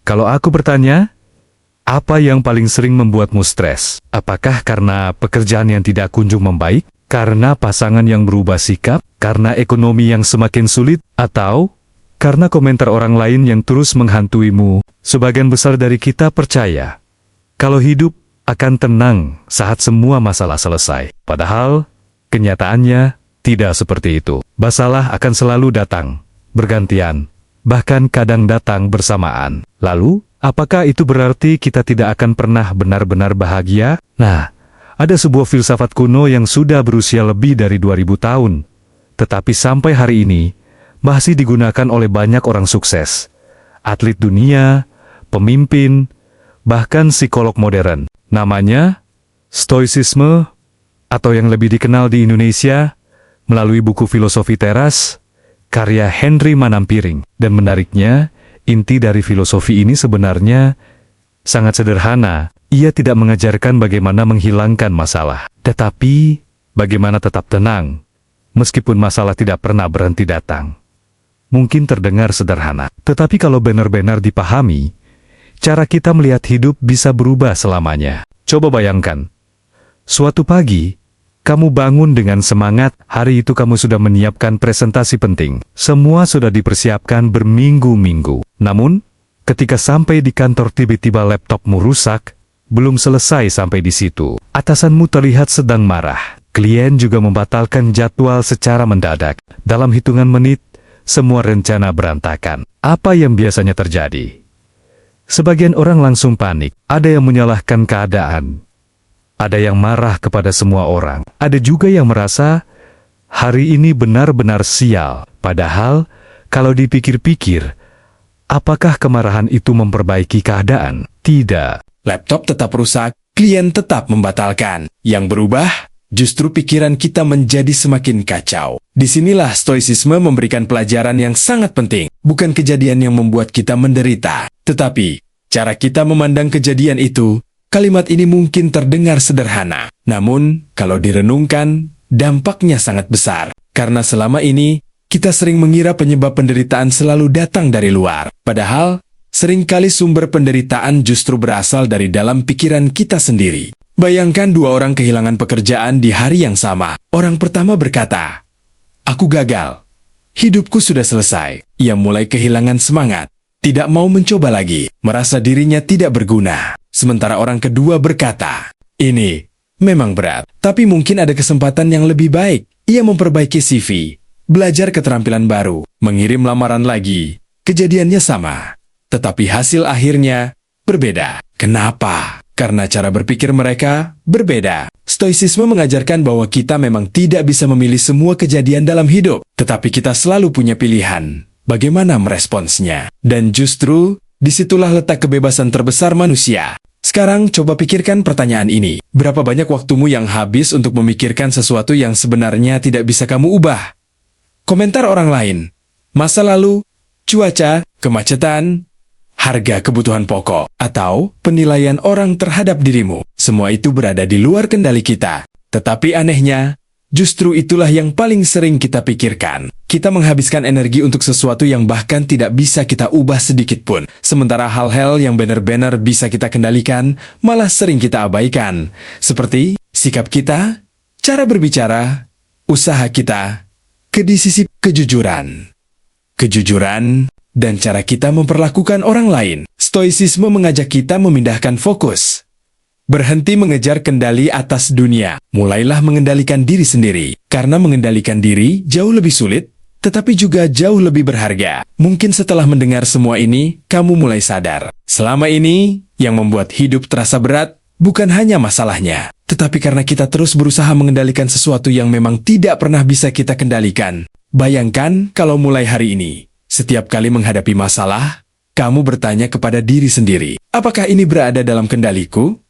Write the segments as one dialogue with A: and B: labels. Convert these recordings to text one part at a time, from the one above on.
A: Kalau aku bertanya, apa yang paling sering membuatmu stres? Apakah karena pekerjaan yang tidak kunjung membaik? Karena pasangan yang berubah sikap? Karena ekonomi yang semakin sulit? Atau karena komentar orang lain yang terus menghantuimu? Sebagian besar dari kita percaya kalau hidup akan tenang saat semua masalah selesai. Padahal kenyataannya tidak seperti itu. Masalah akan selalu datang, bergantian, bahkan kadang datang bersamaan. Lalu, apakah itu berarti kita tidak akan pernah benar-benar bahagia? Nah, ada sebuah filsafat kuno yang sudah berusia lebih dari 2000 tahun, tetapi sampai hari ini masih digunakan oleh banyak orang sukses, atlet dunia, pemimpin, bahkan psikolog modern. Namanya Stoicisme, atau yang lebih dikenal di Indonesia melalui buku Filosofi Teras, karya Henry Manampiring. Dan menariknya, inti dari filosofi ini sebenarnya sangat sederhana. Ia tidak mengajarkan bagaimana menghilangkan masalah, tetapi bagaimana tetap tenang, meskipun masalah tidak pernah berhenti datang. Mungkin terdengar sederhana, tetapi kalau benar-benar dipahami, cara kita melihat hidup bisa berubah selamanya. Coba bayangkan, suatu pagi, kamu bangun dengan semangat. Hari itu kamu sudah menyiapkan presentasi penting. Semua sudah dipersiapkan berminggu-minggu. Namun, ketika sampai di kantor tiba-tiba laptopmu rusak. Belum selesai sampai di situ, atasanmu terlihat sedang marah. Klien juga membatalkan jadwal secara mendadak. Dalam hitungan menit, semua rencana berantakan. Apa yang biasanya terjadi? Sebagian orang langsung panik. Ada yang menyalahkan keadaan. Ada yang marah kepada semua orang. Ada juga yang merasa hari ini benar-benar sial. Padahal, kalau dipikir-pikir, apakah kemarahan itu memperbaiki keadaan? Tidak.
B: Laptop tetap rusak, klien tetap membatalkan. Yang berubah, justru pikiran kita menjadi semakin kacau. Disinilah stoicisme memberikan pelajaran yang sangat penting. Bukan kejadian yang membuat kita menderita, tetapi cara kita memandang kejadian itu. Kalimat ini mungkin terdengar sederhana, namun kalau direnungkan, dampaknya sangat besar. Karena selama ini, kita sering mengira penyebab penderitaan selalu datang dari luar. Padahal, seringkali sumber penderitaan justru berasal dari dalam pikiran kita sendiri. Bayangkan dua orang kehilangan pekerjaan di hari yang sama. Orang pertama berkata, "Aku gagal. Hidupku sudah selesai." Ia mulai kehilangan semangat. Tidak mau mencoba lagi, merasa dirinya tidak berguna. Sementara orang kedua berkata, "Ini memang berat, tapi mungkin ada kesempatan yang lebih baik." Ia memperbaiki CV, belajar keterampilan baru, mengirim lamaran lagi. Kejadiannya sama, tetapi hasil akhirnya berbeda. Kenapa? Karena cara berpikir mereka berbeda. Stoicisme mengajarkan bahwa kita memang tidak bisa memilih semua kejadian dalam hidup, tetapi kita selalu punya pilihan. Bagaimana meresponsnya? Dan justru, disitulah letak kebebasan terbesar manusia. Sekarang coba pikirkan pertanyaan ini. Berapa banyak waktumu yang habis untuk memikirkan sesuatu yang sebenarnya tidak bisa kamu ubah? Komentar orang lain, masa lalu, cuaca, kemacetan, harga kebutuhan pokok, atau penilaian orang terhadap dirimu. Semua itu berada di luar kendali kita. Tetapi anehnya, justru itulah yang paling sering kita pikirkan. Kita menghabiskan energi untuk sesuatu yang bahkan tidak bisa kita ubah sedikit pun. Sementara hal-hal yang benar-benar bisa kita kendalikan, malah sering kita abaikan. Seperti sikap kita, cara berbicara, usaha kita, kedisiplin, kejujuran. Kejujuran dan cara kita memperlakukan orang lain. Stoicisme mengajak kita memindahkan fokus. Berhenti mengejar kendali atas dunia. Mulailah mengendalikan diri sendiri. Karena mengendalikan diri jauh lebih sulit, tetapi juga jauh lebih berharga. Mungkin setelah mendengar semua ini, kamu mulai sadar. Selama ini, yang membuat hidup terasa berat, bukan hanya masalahnya, tetapi karena kita terus berusaha mengendalikan sesuatu yang memang tidak pernah bisa kita kendalikan. Bayangkan kalau mulai hari ini, setiap kali menghadapi masalah, kamu bertanya kepada diri sendiri, apakah ini berada dalam kendaliku?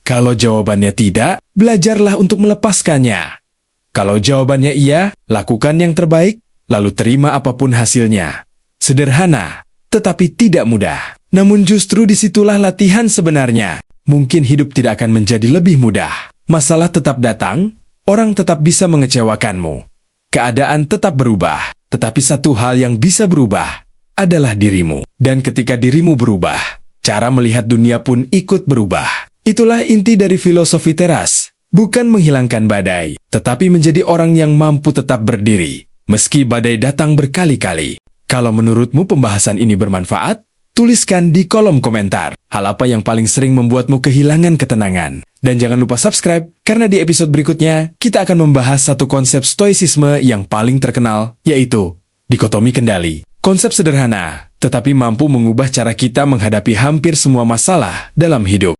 B: Kalau jawabannya tidak, belajarlah untuk melepaskannya. Kalau jawabannya iya, lakukan yang terbaik, lalu terima apapun hasilnya. Sederhana, tetapi tidak mudah. Namun justru disitulah latihan sebenarnya. Mungkin hidup tidak akan menjadi lebih mudah. Masalah tetap datang, orang tetap bisa mengecewakanmu. Keadaan tetap berubah, tetapi satu hal yang bisa berubah adalah dirimu. Dan ketika dirimu berubah, cara melihat dunia pun ikut berubah. Itulah inti dari filosofi teras. Bukan menghilangkan badai, tetapi menjadi orang yang mampu tetap berdiri, meski badai datang berkali-kali. Kalau menurutmu pembahasan ini bermanfaat, tuliskan di kolom komentar hal apa yang paling sering membuatmu kehilangan ketenangan. Dan jangan lupa subscribe, karena di episode berikutnya kita akan membahas satu konsep stoicisme yang paling terkenal, yaitu dikotomi kendali. Konsep sederhana, tetapi mampu mengubah cara kita menghadapi hampir semua masalah dalam hidup.